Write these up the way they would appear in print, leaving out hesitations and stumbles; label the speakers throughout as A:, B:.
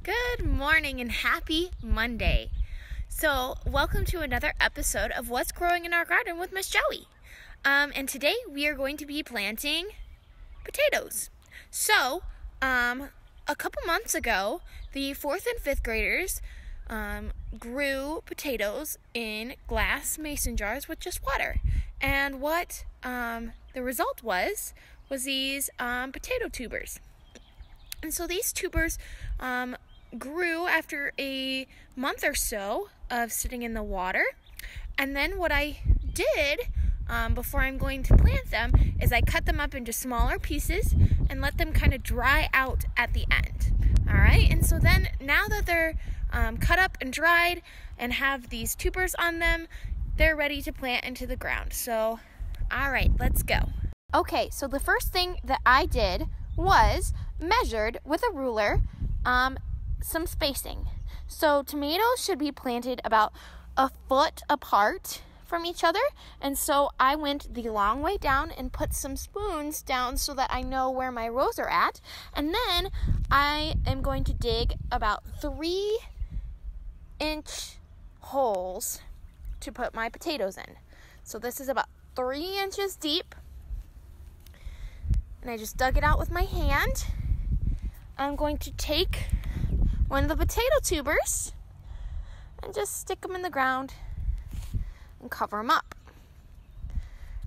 A: Good morning and happy Monday. So, welcome to another episode of What's Growing in Our Garden with Miss Joey. And today we are going to be planting potatoes. So, a couple months ago, the 4th and 5th graders grew potatoes in glass mason jars with just water. And what the result was these potato tubers. And so these tubers grew after a month or so of sitting in the water. And then what I did before I'm going to plant them is I cut them up into smaller pieces and let them kind of dry out at the end. All right, and so then now that they're cut up and dried and have these tubers on them, they're ready to plant into the ground. So, all right, let's go. Okay, so the first thing that I did was measured with a ruler some spacing. So tomatoes should be planted about a foot apart from each other, and so I went the long way down and put some spoons down so that I know where my rows are at, and then I am going to dig about 3-inch holes to put my potatoes in. So this is about 3 inches deep, and I just dug it out with my hand. I'm going to take one of the potato tubers and just stick them in the ground and cover them up.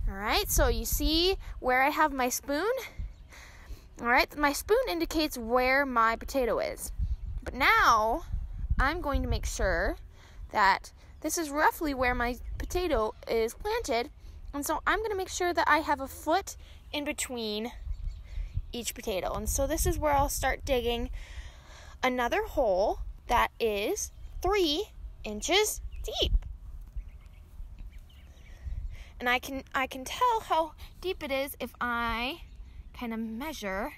A: All right, so you see where I have my spoon? All right, my spoon indicates where my potato is. But now I'm going to make sure that this is roughly where my potato is planted. And so I'm going to make sure that I have a foot in between each potato. And so this is where I'll start digging another hole that is 3 inches deep. And I can tell how deep it is if I kind of measure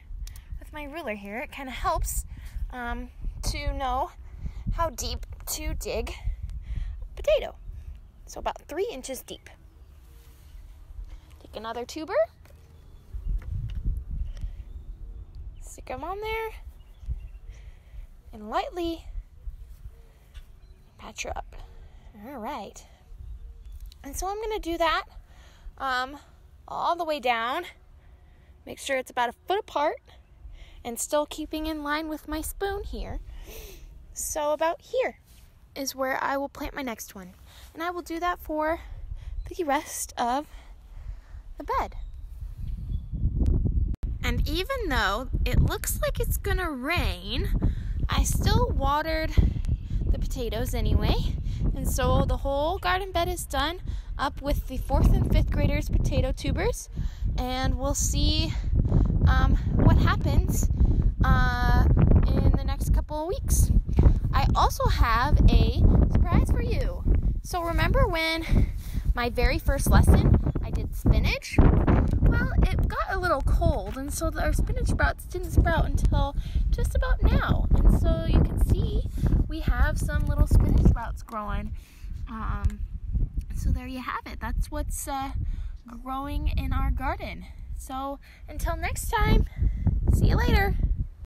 A: with my ruler here. It kind of helps to know how deep to dig a potato. So about 3 inches deep. Take another tuber. Stick them on there and lightly patch her up. All right. And so I'm going to do that all the way down. Make sure it's about a foot apart and still keeping in line with my spoon here. So about here is where I will plant my next one. And I will do that for the rest of the bed. And even though it looks like it's gonna rain, I still watered the potatoes anyway. And so the whole garden bed is done up with the 4th and 5th graders potato tubers. And we'll see what happens in the next couple of weeks. I also have a surprise for you. So remember when my very first lesson I did spinach? Well, it got a little cold, and so our spinach sprouts didn't sprout until just about now. And so you can see we have some little spinach sprouts growing. So there you have it. That's what's growing in our garden. So until next time, see you later.